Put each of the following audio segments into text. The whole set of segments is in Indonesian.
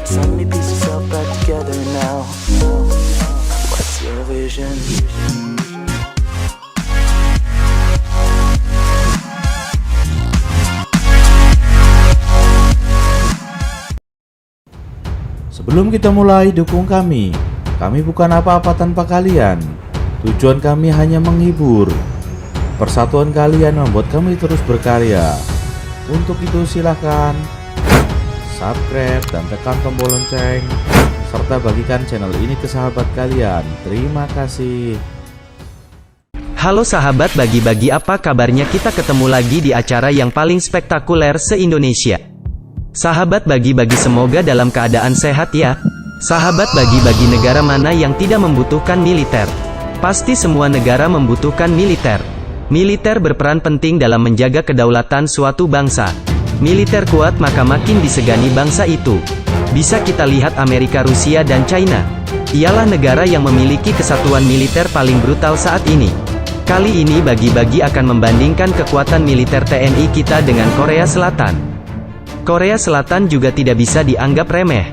So many pieces all back together now. What's your vision? Sebelum kita mulai, dukung kami. Kami bukan apa-apa tanpa kalian. Tujuan kami hanya menghibur. Persatuan kalian membuat kami terus berkarya. Untuk itu silakan subscribe dan tekan tombol lonceng, serta bagikan channel ini ke sahabat kalian. Terima kasih. Halo sahabat bagi-bagi, apa kabarnya? Kita ketemu lagi di acara yang paling spektakuler se-Indonesia. Sahabat bagi-bagi, semoga dalam keadaan sehat ya. Sahabat bagi-bagi, negara mana yang tidak membutuhkan militer? Pasti semua negara membutuhkan militer. Militer berperan penting dalam menjaga kedaulatan suatu bangsa. Militer kuat maka makin disegani bangsa itu. Bisa kita lihat Amerika, Rusia, dan China. Ialah negara yang memiliki kesatuan militer paling brutal saat ini. Kali ini bagi-bagi akan membandingkan kekuatan militer TNI kita dengan Korea Selatan. Korea Selatan juga tidak bisa dianggap remeh.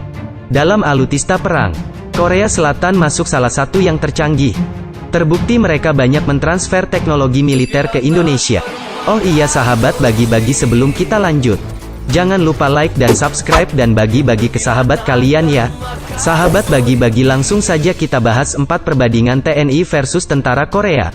Dalam alutsista perang, Korea Selatan masuk salah satu yang tercanggih. Terbukti mereka banyak mentransfer teknologi militer ke Indonesia. Oh iya sahabat bagi-bagi, sebelum kita lanjut, jangan lupa like dan subscribe dan bagi-bagi ke sahabat kalian ya. Sahabat bagi-bagi, langsung saja kita bahas 4 perbandingan TNI versus tentara Korea.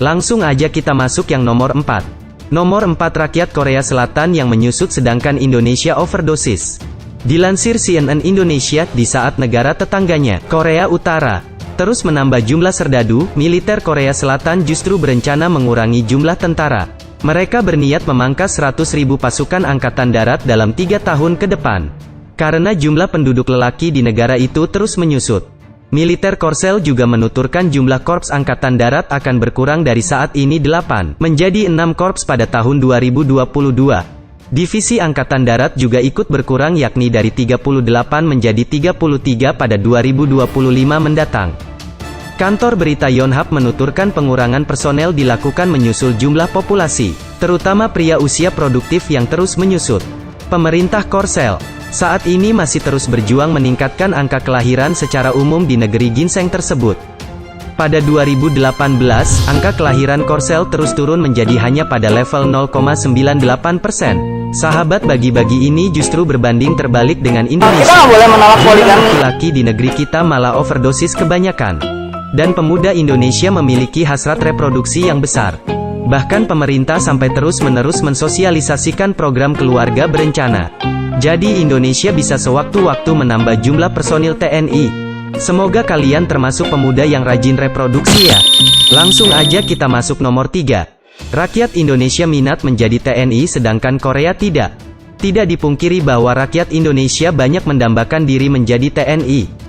Langsung aja kita masuk yang nomor 4. Nomor 4, rakyat Korea Selatan yang menyusut sedangkan Indonesia overdosis. Dilansir CNN Indonesia, di saat negara tetangganya, Korea Utara, terus menambah jumlah serdadu, militer Korea Selatan justru berencana mengurangi jumlah tentara. Mereka berniat memangkas 100.000 pasukan angkatan darat dalam 3 tahun ke depan. Karena jumlah penduduk lelaki di negara itu terus menyusut. Militer Korsel juga menuturkan jumlah korps angkatan darat akan berkurang dari saat ini 8 menjadi 6 korps pada tahun 2022. Divisi angkatan darat juga ikut berkurang, yakni dari 38 menjadi 33 pada 2025 mendatang. Kantor berita Yonhap menuturkan pengurangan personel dilakukan menyusul jumlah populasi, terutama pria usia produktif yang terus menyusut. Pemerintah Korsel saat ini masih terus berjuang meningkatkan angka kelahiran secara umum di negeri ginseng tersebut. Pada 2018, angka kelahiran Korsel terus turun menjadi hanya pada level 0,98%. Sahabat bagi-bagi, ini justru berbanding terbalik dengan Indonesia. Kita nggak boleh menolak poligami. Laki-laki di negeri kita malah overdosis kebanyakan. Dan pemuda Indonesia memiliki hasrat reproduksi yang besar. Bahkan pemerintah sampai terus-menerus mensosialisasikan program keluarga berencana. Jadi Indonesia bisa sewaktu-waktu menambah jumlah personil TNI. Semoga kalian termasuk pemuda yang rajin reproduksi ya. Langsung aja kita masuk nomor 3. Rakyat Indonesia minat menjadi TNI sedangkan Korea tidak. Tidak dipungkiri bahwa rakyat Indonesia banyak mendambakan diri menjadi TNI.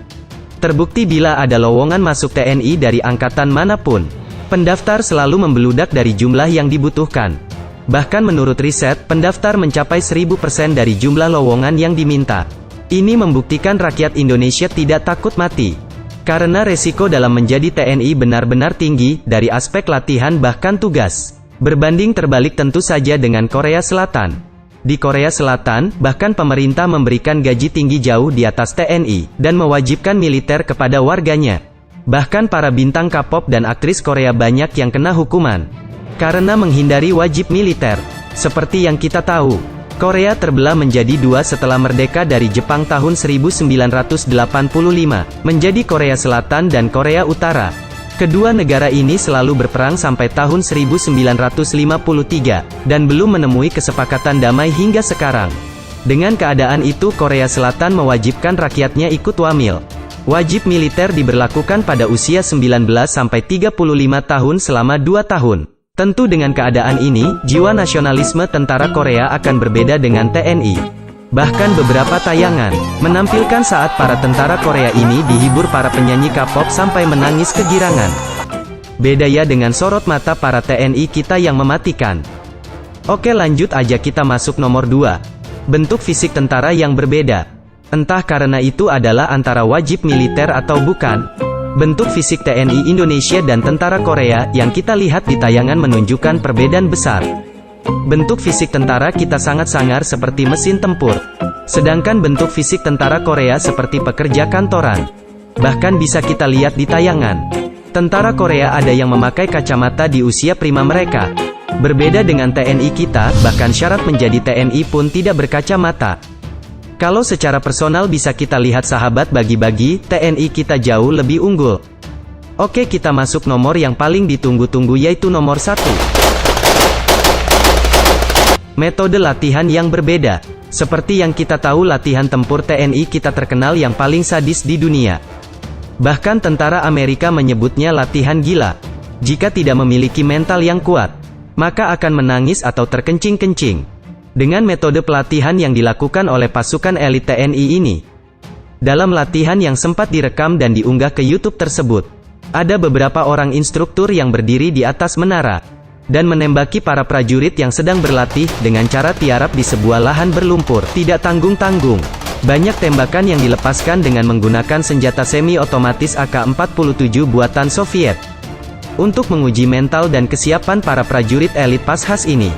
Terbukti bila ada lowongan masuk TNI dari angkatan manapun, pendaftar selalu membeludak dari jumlah yang dibutuhkan. Bahkan menurut riset, pendaftar mencapai 1000% dari jumlah lowongan yang diminta. Ini membuktikan rakyat Indonesia tidak takut mati. Karena resiko dalam menjadi TNI benar-benar tinggi, dari aspek latihan bahkan tugas. Berbanding terbalik tentu saja dengan Korea Selatan. Di Korea Selatan, bahkan pemerintah memberikan gaji tinggi jauh di atas TNI, dan mewajibkan militer kepada warganya. Bahkan para bintang K-pop dan aktris Korea banyak yang kena hukuman karena menghindari wajib militer. Seperti yang kita tahu, Korea terbelah menjadi 2 setelah merdeka dari Jepang tahun 1985, menjadi Korea Selatan dan Korea Utara. Kedua negara ini selalu berperang sampai tahun 1953, dan belum menemui kesepakatan damai hingga sekarang. Dengan keadaan itu, Korea Selatan mewajibkan rakyatnya ikut wamil. Wajib militer diberlakukan pada usia 19-35 tahun selama 2 tahun. Tentu dengan keadaan ini, jiwa nasionalisme tentara Korea akan berbeda dengan TNI. Bahkan beberapa tayangan menampilkan saat para tentara Korea ini dihibur para penyanyi K-pop sampai menangis kegirangan. Beda ya dengan sorot mata para TNI kita yang mematikan. Oke, lanjut aja kita masuk nomor 2. Bentuk fisik tentara yang berbeda. Entah karena itu adalah antara wajib militer atau bukan. Bentuk fisik TNI Indonesia dan tentara Korea yang kita lihat di tayangan menunjukkan perbedaan besar. Bentuk fisik tentara kita sangat sangar seperti mesin tempur. Sedangkan bentuk fisik tentara Korea seperti pekerja kantoran. Bahkan bisa kita lihat di tayangan. Tentara Korea ada yang memakai kacamata di usia prima mereka. Berbeda dengan TNI kita, bahkan syarat menjadi TNI pun tidak berkacamata. Kalau secara personal bisa kita lihat sahabat bagi-bagi, TNI kita jauh lebih unggul. Oke, kita masuk nomor yang paling ditunggu-tunggu yaitu nomor 1. Metode latihan yang berbeda. Seperti yang kita tahu, latihan tempur TNI kita terkenal yang paling sadis di dunia. Bahkan tentara Amerika menyebutnya latihan gila. Jika tidak memiliki mental yang kuat, maka akan menangis atau terkencing-kencing. Dengan metode pelatihan yang dilakukan oleh pasukan elit TNI ini, dalam latihan yang sempat direkam dan diunggah ke YouTube tersebut, ada beberapa orang instruktur yang berdiri di atas menara dan menembaki para prajurit yang sedang berlatih dengan cara tiarap di sebuah lahan berlumpur. Tidak tanggung-tanggung, banyak tembakan yang dilepaskan dengan menggunakan senjata semi-otomatis AK-47 buatan Soviet untuk menguji mental dan kesiapan para prajurit elit Pashas ini.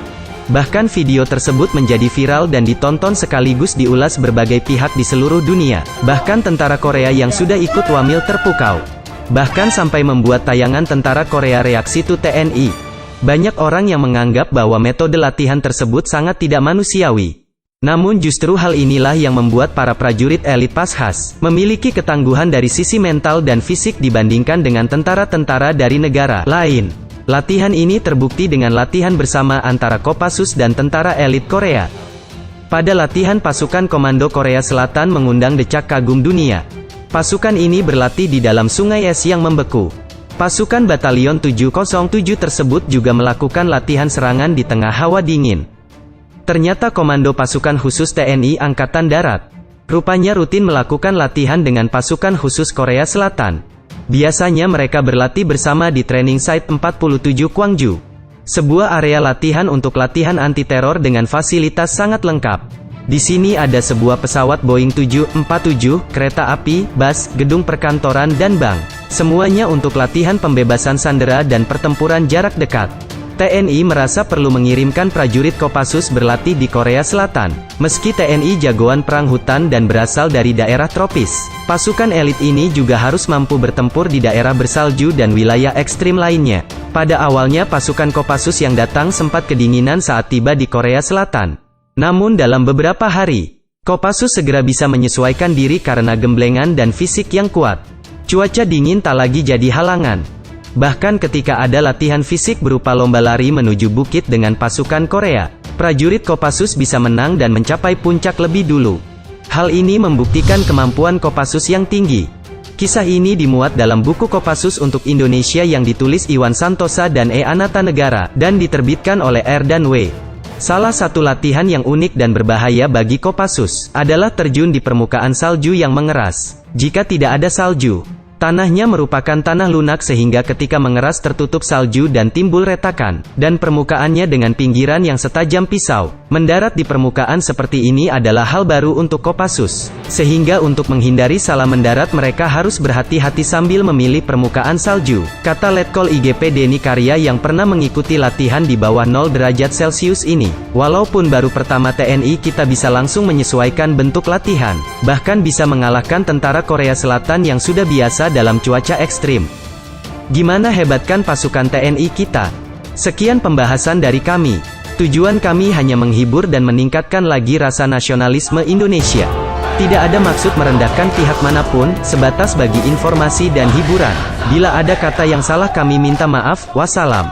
Bahkan video tersebut menjadi viral dan ditonton sekaligus diulas berbagai pihak di seluruh dunia. Bahkan tentara Korea yang sudah ikut wamil terpukau. Bahkan sampai membuat tayangan tentara Korea reaksi to TNI. Banyak orang yang menganggap bahwa metode latihan tersebut sangat tidak manusiawi. Namun justru hal inilah yang membuat para prajurit elit Pashas memiliki ketangguhan dari sisi mental dan fisik dibandingkan dengan tentara-tentara dari negara lain. Latihan ini terbukti dengan latihan bersama antara Kopassus dan tentara elit Korea. Pada latihan, pasukan komando Korea Selatan mengundang decak kagum dunia. Pasukan ini berlatih di dalam sungai es yang membeku. Pasukan Batalion 707 tersebut juga melakukan latihan serangan di tengah hawa dingin. Ternyata komando pasukan khusus TNI Angkatan Darat rupanya rutin melakukan latihan dengan pasukan khusus Korea Selatan. Biasanya mereka berlatih bersama di Training Site 47 Gwangju, sebuah area latihan untuk latihan anti-teror dengan fasilitas sangat lengkap. Di sini ada sebuah pesawat Boeing 747, kereta api, bus, gedung perkantoran dan bank. Semuanya untuk latihan pembebasan sandera dan pertempuran jarak dekat. TNI merasa perlu mengirimkan prajurit Kopassus berlatih di Korea Selatan. Meski TNI jagoan perang hutan dan berasal dari daerah tropis, pasukan elit ini juga harus mampu bertempur di daerah bersalju dan wilayah ekstrim lainnya. Pada awalnya pasukan Kopassus yang datang sempat kedinginan saat tiba di Korea Selatan. Namun dalam beberapa hari, Kopassus segera bisa menyesuaikan diri karena gemblengan dan fisik yang kuat. Cuaca dingin tak lagi jadi halangan. Bahkan ketika ada latihan fisik berupa lomba lari menuju bukit dengan pasukan Korea, prajurit Kopassus bisa menang dan mencapai puncak lebih dulu. Hal ini membuktikan kemampuan Kopassus yang tinggi. Kisah ini dimuat dalam buku Kopassus untuk Indonesia yang ditulis Iwan Santosa dan E. Anatanegara, dan diterbitkan oleh R. dan W. Salah satu latihan yang unik dan berbahaya bagi Kopassus adalah terjun di permukaan salju yang mengeras. Jika tidak ada salju, tanahnya merupakan tanah lunak sehingga ketika mengeras tertutup salju dan timbul retakan, dan permukaannya dengan pinggiran yang setajam pisau. Mendarat di permukaan seperti ini adalah hal baru untuk Kopassus, sehingga untuk menghindari salah mendarat mereka harus berhati-hati sambil memilih permukaan salju, kata Letkol IGP Denny Karya yang pernah mengikuti latihan di bawah 0 derajat Celcius ini. Walaupun baru pertama TNI kita bisa langsung menyesuaikan bentuk latihan, bahkan bisa mengalahkan tentara Korea Selatan yang sudah biasa dalam cuaca ekstrim. Gimana hebatkan pasukan TNI kita? Sekian pembahasan dari kami. Tujuan kami hanya menghibur dan meningkatkan lagi rasa nasionalisme Indonesia. Tidak ada maksud merendahkan pihak manapun, sebatas bagi informasi dan hiburan. Bila ada kata yang salah kami minta maaf. Wassalam.